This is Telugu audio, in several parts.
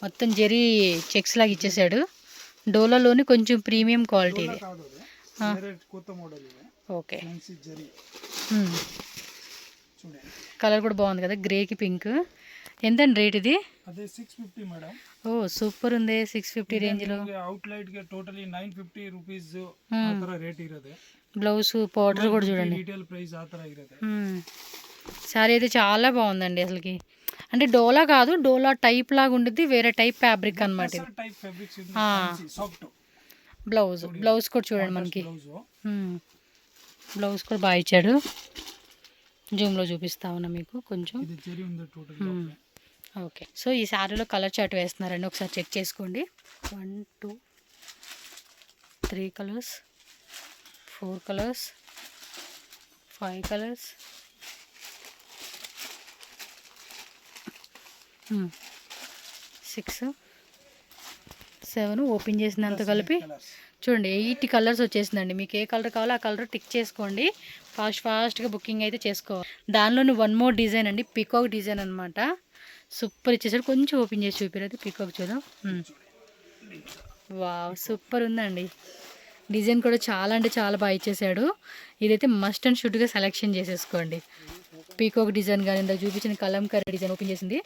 మొత్తం జెరీ చెక్స్ లాగా ఇచ్చేసాడు. డోలాలోని కొంచెం ప్రీమియం క్వాలిటీ ఇది. ఓకే, కలర్ కూడా బాగుంది కదా, గ్రేకి పింక్. ఎంతండి రేట్ ఇది? అదే 650 మేడం. ఓ సూపర్ ఉంది, 650 ರೇಂಜ್ లో. అవుట్ లైట్ ಗೆ ಟೋಟಲಿ 950 ರೂಪೀಸ್ ಆ ತರ ರೇಟ್ ಇರುತ್ತೆ. బ్లౌజ్ పౌడర్ కూడా చూడండి, రీటైల్ ప్రైస్ ఆ ತರ ఇರುತ್ತೆ. సారీ అయితే చాలా బాగుందండి అసలుకి. అంటే డోలా కాదు, డోలా టైప్ లాగా ఉంటుంది, వేరే టైప్ ఫ్యాబ్రిక్ అనమాట ఇది. Type fabrics soft. బ్లౌజ్ కూడా చూడండి మనకి, బ్లౌజ్ కూడా బాగా ఇచ్చాడు. జూమ్లో చూపిస్తా ఉన్నా మీకు కొంచెం. ఓకే, సో ఈ శారీలో కలర్ చార్ట్ వేస్తున్నారండి, ఒకసారి చెక్ చేసుకోండి. 1 2 3 కలర్స్, 4 కలర్స్, 5 కలర్స్, 6 7 ఓపెన్ చేసినంత కలిపి చూడండి 8 కలర్స్ వచ్చేసిందండి. మీకు ఏ కలర్ కావాలో ఆ కలర్ టిక్ చేసుకోండి, ఫాస్ట్గా బుకింగ్ అయితే చేసుకోవాలి. దానిలోని 1 మోర్ డిజైన్ అండి, పీకాక్ డిజైన్ అనమాట. సూపర్ ఇచ్చేసాడు. కొంచెం ఓపెన్ చేసి చూపిరది పీకాక్ చూద్దాం. వావ్ సూపర్ ఉందండి, డిజైన్ కూడా చాలా అంటే చాలా బాగా ఇచ్చేసాడు. ఇదైతే మస్ట్ అండ్ షుడ్గా సెలెక్షన్ చేసేసుకోండి. పీకాక్ డిజైన్ కానీ ఇందాక చూపించిన కలంకారీ డిజైన్ ఓపెన్ చేసింది,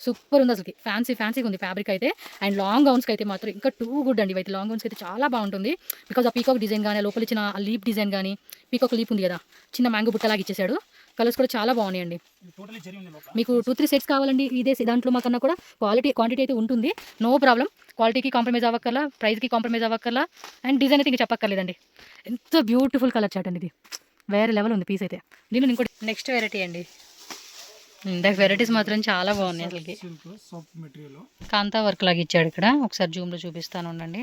సూపర్ ఉంది అసలుకి. ఫ్యాన్సీగా ఉంది ఫ్యాబ్రిక్ అయితే. అండ్ లాంగ్ గౌన్స్కి అయితే మాత్రం ఇంకా టూ గుడ్ అండి. ఇవైతే లాంగ్ గౌన్స్కి అయితే చాలా బాగుంటుంది. బికాజ్ ఆ పీకాక్ డిజైన్ కానీ లోపల ఇచ్చిన లీప్ డిజైన్ కానీ, పీకాక్ లీప్ ఉంది కదా, చిన్న మ్యాంగో బుట్టలాగా ఇచ్చేసాడు. కలర్స్ కూడా చాలా బాగున్నాయండి. మీకు 2-3 సెట్స్ కావాలండి ఇదే దాంట్లో మాకన్నా కూడా క్వాంటిటీ అయితే ఉంటుంది, నో ప్రాబ్లం. క్వాలిటీకి కాంప్రమైజ్ అవ్వక్కర్లా, ప్రైస్కి కాంప్రమైజ్ అవ్వక్కర్లా, అండ్ డిజైన్ అయితే ఇంకా చెప్పక్కర్లేదండి. ఎంత బ్యూటిఫుల్ కలర్ చాట్ అండి ఇది, వేరే లెవెల్ ఉంది పీస్ అయితే. దీనిలో ఇంకోటి నెక్స్ట్ వెరైటీ అండి. ఇందాక వెరైటీస్ మాత్రం చాలా బాగున్నాయి అసలుకి. కాంతా వర్క్ లాగా ఇచ్చాడు ఇక్కడ, ఒకసారి జూమ్లో చూపిస్తాను ఉండండి.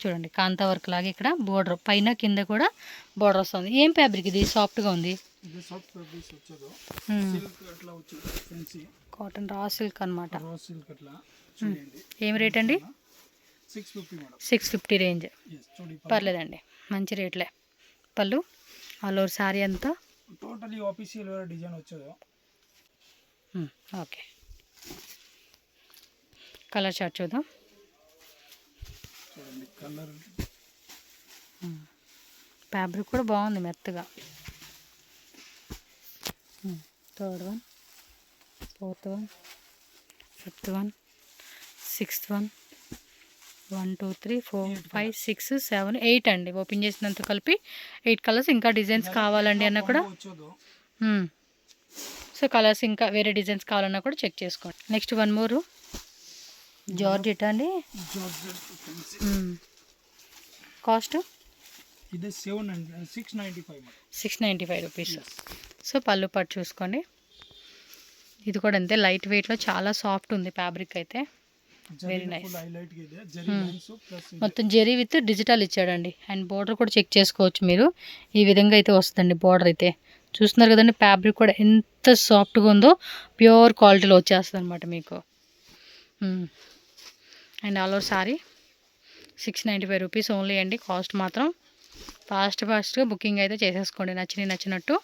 చూడండి కాంతా వర్క్ లాగా ఇక్కడ బోర్డర్ పైన కింద కూడా బోర్డర్ వస్తుంది. ఏం ఫ్యాబ్రిక్ ఇది, సాఫ్ట్గా ఉంది, కాటన్ రా సిల్క్ అనమాట. ఏం రేట్ అండి? 650 రేంజ్. పర్లేదండి, మంచి రేట్లే. పళ్ళు ఆల్ ఓవర్ శారీ అంతా టోటలీ ఆఫీషియల్ డిజైన్ వచ్చేది. ఓకే, కలర్ చార్ట్ చూద్దాం. ఫ్యాబ్రిక్ కూడా బాగుంది మెత్తగా. 3rd one, 4th one, 5th one, 6th one, 1 2 3 4 5 6 7 8 అండి. ఓపెన్ చేసినంత కలిపి 8 కలర్స్. ఇంకా డిజైన్స్ కావాలండి అన్న కూడా, సో కలర్స్ ఇంకా వేరే డిజైన్స్ కావాలన్నా కూడా చెక్ చేసుకోండి. నెక్స్ట్ 1 మోర్ జార్జెట్ అండి. కాస్ట్ ఇది 695 రూపీస్. సో పళ్ళు పట్టు చూసుకోండి. ఇది కూడా అంతే, లైట్ వెయిట్లో చాలా సాఫ్ట్ ఉంది ఫ్యాబ్రిక్ అయితే, వెరీ నైస్. మొత్తం జెరీ విత్ డిజిటల్ ఇచ్చాడండి. అండ్ బోర్డర్ కూడా చెక్ చేసుకోవచ్చు మీరు, ఈ విధంగా అయితే వస్తుందండి బోర్డర్ అయితే. చూస్తున్నారు కదండి ఫ్యాబ్రిక్ కూడా ఎంత సాఫ్ట్గా ఉందో, ప్యూర్ క్వాలిటీలో వచ్చేస్తుంది అనమాట మీకు. And all over sorry 695 rupees only అండి. కాస్ట్ మాత్రం ఫాస్ట్గా బుకింగ్ అయితే చేసేసుకోండి, నచ్చినట్టు.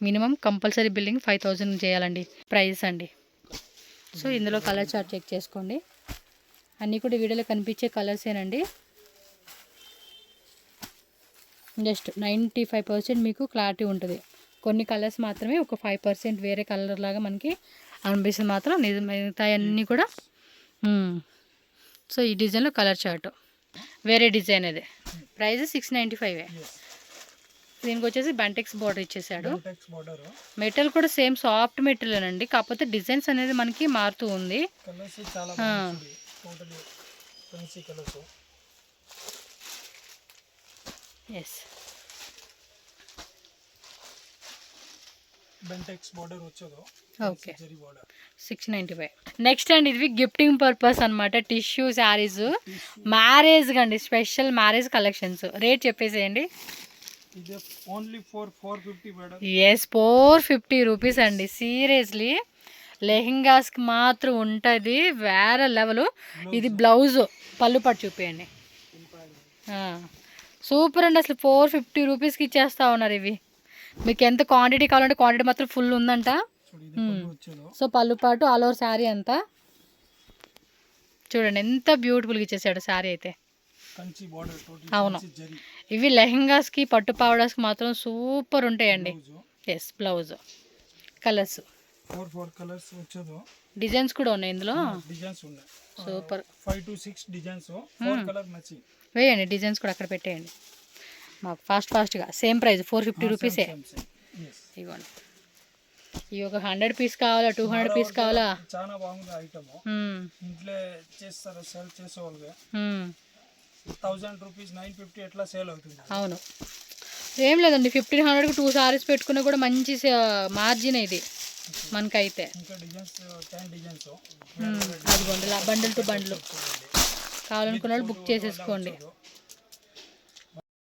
మినిమం కంపల్సరీ బిల్లింగ్ 5000 చేయాలండి ప్రైస్ అండి. సో ఇందులో కలర్ చార్ట్ చెక్ చేసుకోండి, అన్నీ కూడా వీడియోలో కనిపించే కలర్సేనండి. జస్ట్ 95% మీకు క్లారిటీ ఉంటుంది. కొన్ని కలర్స్ మాత్రమే ఒక 5% వేరే కలర్ లాగా మనకి అనిపిస్తుంది మాత్రం, మిగతా అన్నీ కూడా. సో ఈ డిజైన్లో కలర్ చార్ట్ వేరే డిజైన్ ఇది, ప్రైస్ 695. దీనికి వచ్చేసి బెంటెక్స్ బోర్డర్ ఇచ్చేసాడు. మెటీరియల్ కూడా సేమ్ సాఫ్ట్ మెటీరియల్ అండి, కాకపోతే డిజైన్స్ అనేది మనకి మారుతూ ఉంది. Yes, okay 695. నెక్స్ట్ అండి ఇది గిఫ్టింగ్ పర్పస్ అనమాట, టిష్యూ శారీస్, మ్యారేజ్ అండి, స్పెషల్ మ్యారేజ్ కలెక్షన్స్. రేట్ చెప్పేసేయండి. ఎస్ 450 రూపీస్ అండి. సీరియస్లీ లెహెంగాస్కి మాత్రం ఉంటుంది వేరే లెవెల్. ఇది బ్లౌజ్, పళ్ళు పట్టు చూపించండి. సూపర్ అండి, అసలు 450 రూపీస్కి ఇచ్చేస్తా ఉన్నారు ఇవి. మీకు ఎంత క్వాంటిటీ కావాలంటే క్వాంటిటీ మాత్రం ఫుల్ ఉందంట. సో పళ్ళు పాటు ఆల్ ఓవర్ శారీ అంతా చూడండి ఎంత బ్యూటిఫుల్గా ఇచ్చేసాడు శారీ అయితే. కంచి బార్డర్ టోటల్ అవును. కంచి జరీ ఇవి లెహెంగాస్కి పట్టు పావడాస్కి మాత్రం సూపర్ ఉంటాయండి. Blouse yes, blouse colours 4 colours వచ్చేదో డిజైన్స్ కూడా ఉన్నాయి ఇందులో. డిజైన్స్ ఉన్నాయి. Super. 5 to 6 designs 4 colour matching. వేయండి డిజైన్స్ కూడా అక్కడ పెట్టేయండి మాకు ఫాస్ట్గా. సేమ్ ప్రైస్ 450 రూపీసే. ఇవ్వండి. ఇవి ఒక 100 పీస్ కావాలా, 200 పీస్ కావాలా? చాలా బాగుంది ఐటమ్. ఇంట్లో చేస్తారు సేల్ చేసే వాళ్ళకి 1000 రూపీస్ 950 ఎట్లా సేల్ అవుతుంది. అవును, ఏం లేదండి 1500కి 2 సారీస్ పెట్టుకున్నా కూడా మంచి మార్జిన్ ఇది మనకైతే. ఇంకా డిజైన్స్ 10 డిజైన్స్ అది బండిల్ టు బండిల్ కావాలనుకున్న వాళ్ళు బుక్ చేసేసుకోండి.